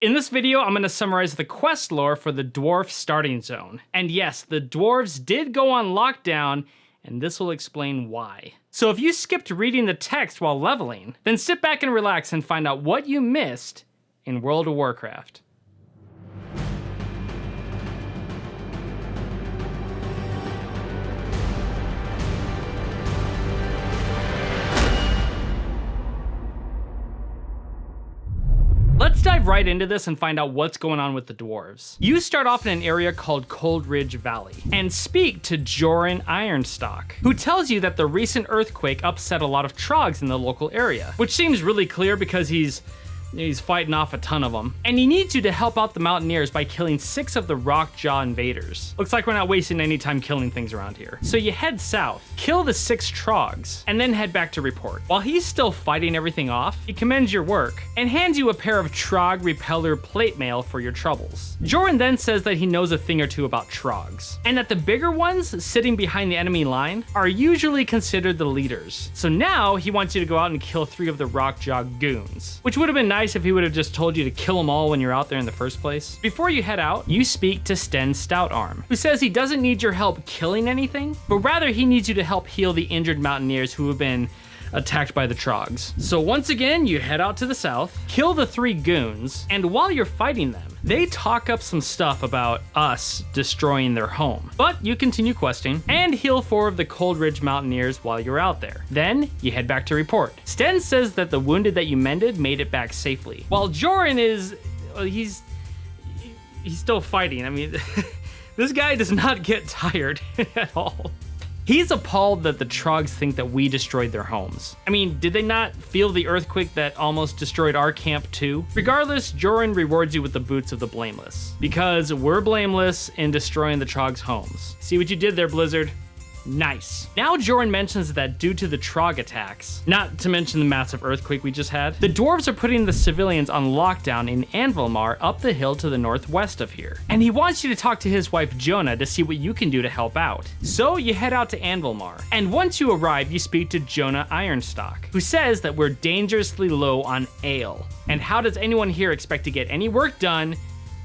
In this video, I'm going to summarize the quest lore for the Dwarf starting zone. And yes, the Dwarves did go on lockdown, and this will explain why. So if you skipped reading the text while leveling, then sit back and relax and find out what you missed in World of Warcraft. Let's dive right into this and find out what's going on with the Dwarves. You start off in an area called Coldridge Valley and speak to Joran Ironstock, who tells you that the recent earthquake upset a lot of trogs in the local area, which seems really clear because he's fighting off a ton of them. And he needs you to help out the Mountaineers by killing 6 of the Rockjaw invaders. Looks like we're not wasting any time killing things around here. So you head south, kill the 6 trogs, and then head back to report. While he's still fighting everything off, he commends your work and hands you a pair of Trog Repeller plate mail for your troubles. Joran then says that he knows a thing or two about trogs, and that the bigger ones sitting behind the enemy line are usually considered the leaders. So now he wants you to go out and kill 3 of the Rockjaw goons, which would have been nice if he would have just told you to kill them all when you're out there in the first place. Before you head out, you speak to Sten Stoutarm, who says he doesn't need your help killing anything, but rather he needs you to help heal the injured Mountaineers who have been attacked by the trogs. So once again, you head out to the south, kill the 3 goons, and while you're fighting them, they talk up some stuff about us destroying their home. But you continue questing and heal 4 of the Coldridge Mountaineers while you're out there. Then you head back to report. Sten says that the wounded that you mended made it back safely, while Joran is, he's still fighting. I mean, this guy does not get tired at all. He's appalled that the Trogs think that we destroyed their homes. I mean, did they not feel the earthquake that almost destroyed our camp too? Regardless, Joran rewards you with the boots of the blameless, because we're blameless in destroying the Trogs' homes. See what you did there, Blizzard? Nice. Now Joran mentions that due to the Trog attacks, not to mention the massive earthquake we just had, the Dwarves are putting the civilians on lockdown in Anvilmar up the hill to the northwest of here. And he wants you to talk to his wife Jonah to see what you can do to help out. So you head out to Anvilmar, and once you arrive, you speak to Jonah Ironstock, who says that we're dangerously low on ale. And how does anyone here expect to get any work done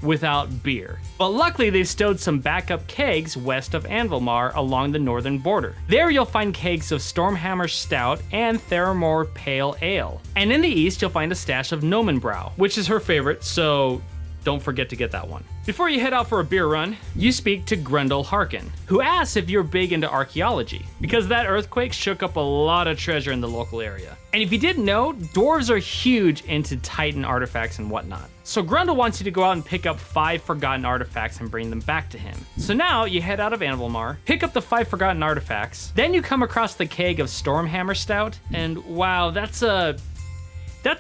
without beer? But luckily they've stowed some backup kegs west of Anvilmar along the northern border. There you'll find kegs of Stormhammer Stout and Theramore Pale Ale. And in the east you'll find a stash of Nomenbrow, which is her favorite, so don't forget to get that one. Before you head out for a beer run, you speak to Grundle Harkin, who asks if you're big into archaeology, because that earthquake shook up a lot of treasure in the local area. And if you didn't know, dwarves are huge into Titan artifacts and whatnot. So Grundle wants you to go out and pick up 5 forgotten artifacts and bring them back to him. So now you head out of Anvilmar, pick up the 5 forgotten artifacts, then you come across the keg of Stormhammer Stout, and wow, that's a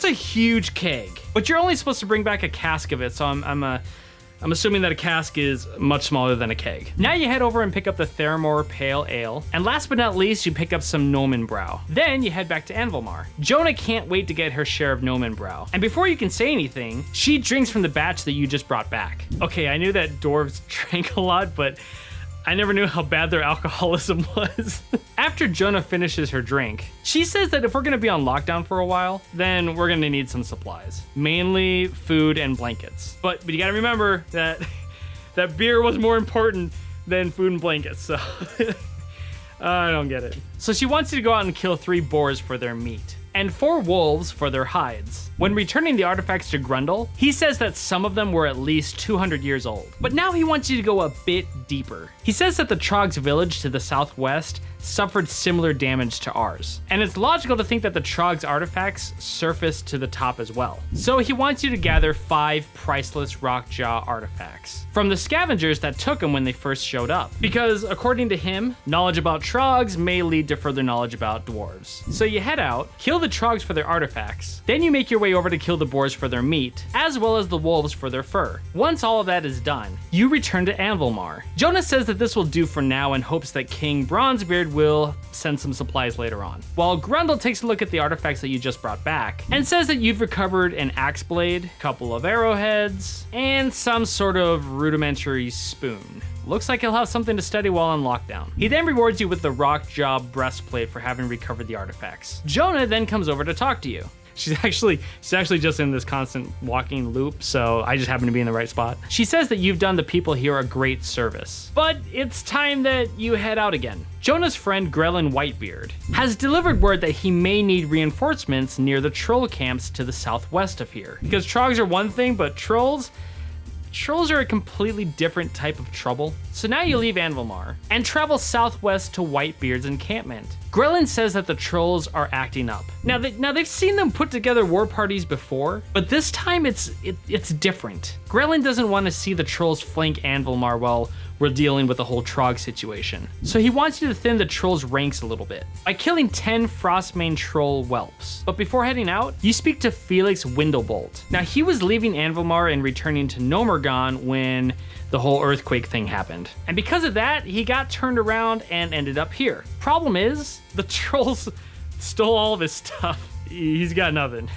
huge keg. But you're only supposed to bring back a cask of it, so I'm assuming that a cask is much smaller than a keg. Now you head over and pick up the Theramore Pale Ale, and last but not least, you pick up some Nomenbrow. Then you head back to Anvilmar. Jonah can't wait to get her share of Nomenbrow, and before you can say anything, she drinks from the batch that you just brought back. Okay, I knew that dwarves drank a lot, but I never knew how bad their alcoholism was. After Jonah finishes her drink, she says that if we're gonna be on lockdown for a while, then we're gonna need some supplies. Mainly food and blankets. But you gotta remember that that beer was more important than food and blankets, so I don't get it. So she wants you to go out and kill 3 boars for their meat, and 4 wolves for their hides. When returning the artifacts to Grundle, he says that some of them were at least 200 years old. But now he wants you to go a bit deeper. He says that the Trogs village to the southwest suffered similar damage to ours, and it's logical to think that the Trogs artifacts surfaced to the top as well. So he wants you to gather 5 priceless Rockjaw artifacts from the scavengers that took them when they first showed up, because according to him, knowledge about Trogs may lead to further knowledge about dwarves. So you head out, kill the Trogs for their artifacts, then you make your way over to kill the boars for their meat, as well as the wolves for their fur. Once all of that is done, you return to Anvilmar. Jonah says that this will do for now and hopes that King Bronzebeard will send some supplies later on, while Grundle takes a look at the artifacts that you just brought back and says that you've recovered an axe blade, a couple of arrowheads, and some sort of rudimentary spoon. Looks like he'll have something to study while on lockdown. He then rewards you with the Rockjaw breastplate for having recovered the artifacts. Jonah then comes over to talk to you. She's actually just in this constant walking loop, so I just happen to be in the right spot. She says that you've done the people here a great service, but it's time that you head out again. Jonah's friend Grelin Whitebeard has delivered word that he may need reinforcements near the troll camps to the southwest of here. Because trogs are one thing, but trolls are a completely different type of trouble. So now you leave Anvilmar and travel southwest to Whitebeard's encampment. Grelin says that the trolls are acting up. Now they've seen them put together war parties before, but this time it's different. Grelin doesn't want to see the trolls flank Anvilmar while we're dealing with the whole Trog situation. So he wants you to thin the trolls' ranks a little bit by killing 10 Frostmane troll whelps. But before heading out, you speak to Felix Windlebolt. Now he was leaving Anvilmar and returning to Nomergon when the whole earthquake thing happened. And because of that, he got turned around and ended up here. Problem is, the trolls stole all of his stuff. He's got nothing.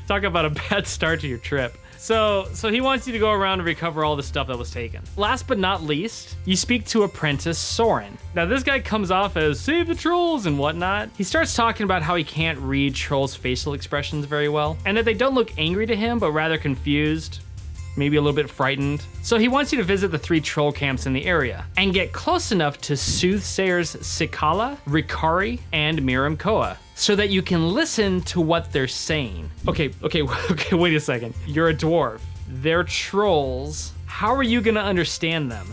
Talk about a bad start to your trip. So he wants you to go around and recover all the stuff that was taken. Last but not least, you speak to apprentice Soren. Now this guy comes off as save the trolls and whatnot. He starts talking about how he can't read trolls' facial expressions very well, and that they don't look angry to him, but rather confused, maybe a little bit frightened. So he wants you to visit the 3 troll camps in the area and get close enough to soothsayers Sikala, Rikari, and Miram Koa, so that you can listen to what they're saying. Okay, wait a second. You're a dwarf. They're trolls. How are you gonna understand them?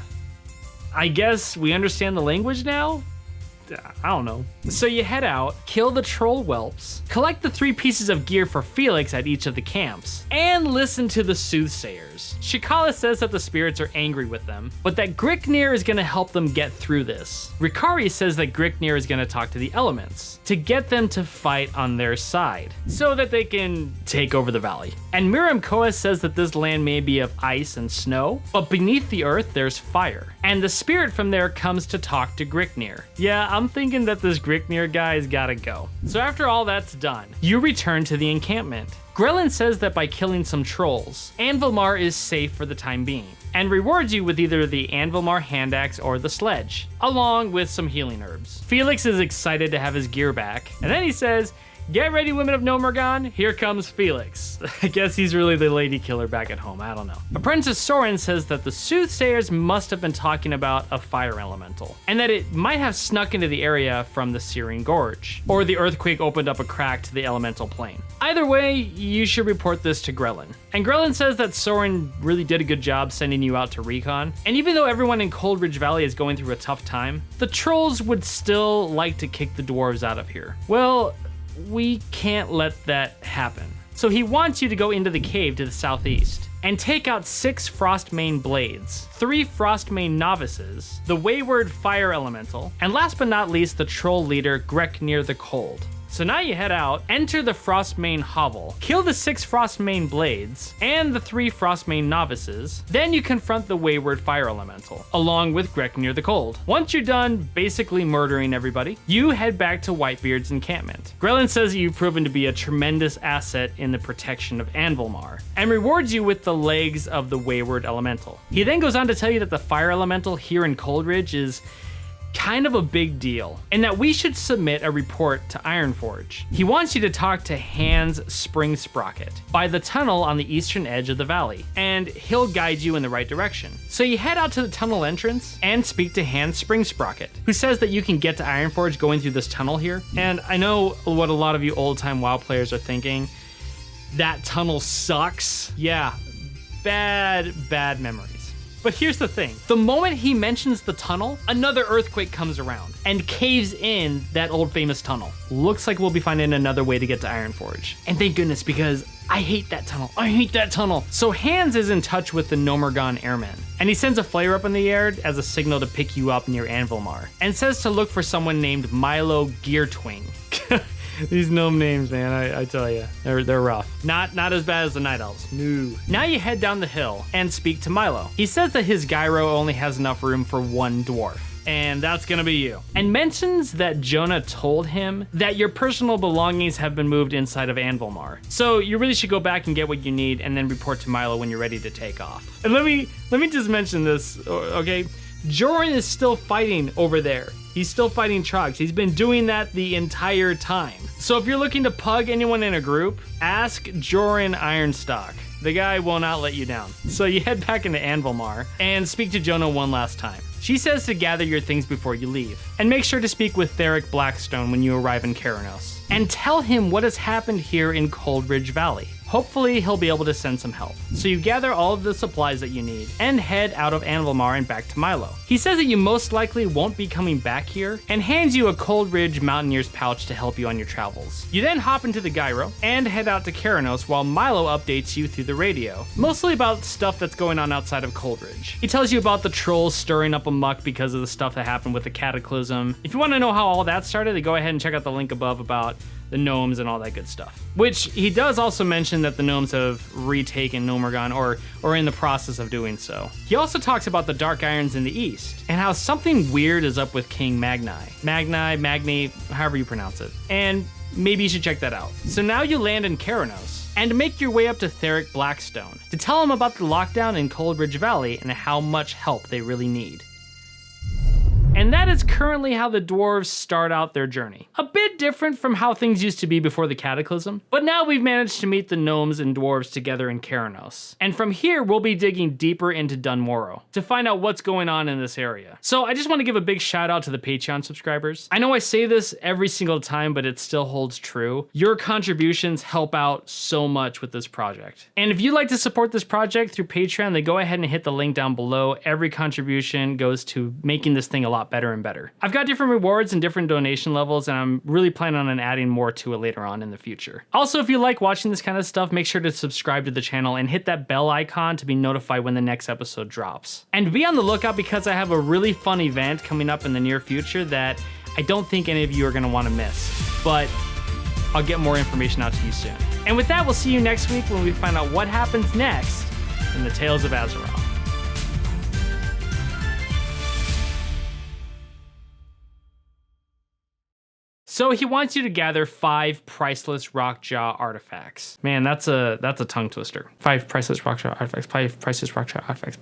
I guess we understand the language now? I don't know. So you head out, kill the troll whelps, collect the 3 pieces of gear for Felix at each of the camps, and listen to the soothsayers. Shikala says that the spirits are angry with them, but that Griknir is gonna help them get through this. Rikari says that Griknir is gonna talk to the elements to get them to fight on their side, so that they can take over the valley. And Miram Koa says that this land may be of ice and snow, but beneath the earth there's fire. And the spirit from there comes to talk to Griknir. Yeah, I'm thinking that this Griknir guy's gotta go. So after all that's done, you return to the encampment. Grelin says that by killing some trolls, Anvilmar is safe for the time being, and rewards you with either the Anvilmar hand axe or the sledge, along with some healing herbs. Felix is excited to have his gear back, and then he says, get ready, women of Nomergon, here comes Felix. I guess he's really the lady killer back at home, I don't know. Apprentice Soren says that the soothsayers must have been talking about a fire elemental, and that it might have snuck into the area from the Searing Gorge, or the earthquake opened up a crack to the elemental plane. Either way, you should report this to Grelin. And Grelin says that Soren really did a good job sending you out to recon, and even though everyone in Coldridge Valley is going through a tough time, the trolls would still like to kick the dwarves out of here. Well, we can't let that happen. So he wants you to go into the cave to the southeast and take out 6 Frostmane blades, 3 Frostmane novices, the wayward fire elemental, and last but not least, the troll leader Griknir the Cold. So now you head out, enter the Frostmane hovel, kill the 6 Frostmane blades, and the 3 Frostmane novices, then you confront the wayward fire elemental, along with Griknir the Cold. Once you're done basically murdering everybody, you head back to Whitebeard's encampment. Grelin says that you've proven to be a tremendous asset in the protection of Anvilmar, and rewards you with the legs of the wayward elemental. He then goes on to tell you that the fire elemental here in Coldridge is kind of a big deal, and that we should submit a report to Ironforge. He wants you to talk to Hans Springsprocket by the tunnel on the eastern edge of the valley, and he'll guide you in the right direction. So you head out to the tunnel entrance and speak to Hans Springsprocket, who says that you can get to Ironforge going through this tunnel here. And I know what a lot of you old-time WoW players are thinking. That tunnel sucks. Yeah, bad memories. But here's the thing, the moment he mentions the tunnel, another earthquake comes around and caves in that old famous tunnel. Looks like we'll be finding another way to get to Ironforge. And thank goodness, because I hate that tunnel. I hate that tunnel. So Hans is in touch with the Nomergon airmen, and he sends a flare up in the air as a signal to pick you up near Anvilmar, and says to look for someone named Milo Geartwing. These gnome names, man, I tell you, they're rough. Not as bad as the Night Elves, no. Now you head down the hill and speak to Milo. He says that his gyro only has enough room for 1 dwarf, and that's gonna be you. And mentions that Jonah told him that your personal belongings have been moved inside of Anvilmar. So you really should go back and get what you need and then report to Milo when you're ready to take off. And let me just mention this, okay? Joran is still fighting over there. He's still fighting Trogs. He's been doing that the entire time. So if you're looking to pug anyone in a group, ask Joran Ironstock. The guy will not let you down. So you head back into Anvilmar and speak to Jonah one last time. She says to gather your things before you leave, and make sure to speak with Theric Blackstone when you arrive in Keranos, and tell him what has happened here in Coldridge Valley. Hopefully he'll be able to send some help. So you gather all of the supplies that you need and head out of Anvilmar and back to Milo. He says that you most likely won't be coming back here and hands you a Coldridge Mountaineer's pouch to help you on your travels. You then hop into the gyro and head out to Keranos while Milo updates you through the radio, mostly about stuff that's going on outside of Coldridge. He tells you about the trolls stirring up amok because of the stuff that happened with the Cataclysm. If you want to know how all that started, then go ahead and check out the link above about the gnomes and all that good stuff. Which he does also mention that the gnomes have retaken Nomergon or in the process of doing so. He also talks about the Dark Irons in the east and how something weird is up with King Magni, however you pronounce it. And maybe you should check that out. So now you land in Keranos and make your way up to Theric Blackstone to tell him about the lockdown in Coldridge Valley and how much help they really need. And that is currently how the dwarves start out their journey. A bit different from how things used to be before the Cataclysm, but now we've managed to meet the gnomes and dwarves together in Keranos. And from here, we'll be digging deeper into Dunmorrow to find out what's going on in this area. So I just want to give a big shout out to the Patreon subscribers. I know I say this every single time, but it still holds true. Your contributions help out so much with this project. And if you'd like to support this project through Patreon, then go ahead and hit the link down below. Every contribution goes to making this thing a lot better and better. I've got different rewards and different donation levels, and I'm really planning on adding more to it later on in the future. Also, if you like watching this kind of stuff, make sure to subscribe to the channel and hit that bell icon to be notified when the next episode drops. And be on the lookout because I have a really fun event coming up in the near future that I don't think any of you are going to want to miss, but I'll get more information out to you soon. And with that, we'll see you next week when we find out what happens next in the Tales of Azeroth. So he wants you to gather 5 priceless Rockjaw artifacts. Man, that's a tongue twister. 5 priceless Rockjaw artifacts. 5 priceless Rockjaw artifacts.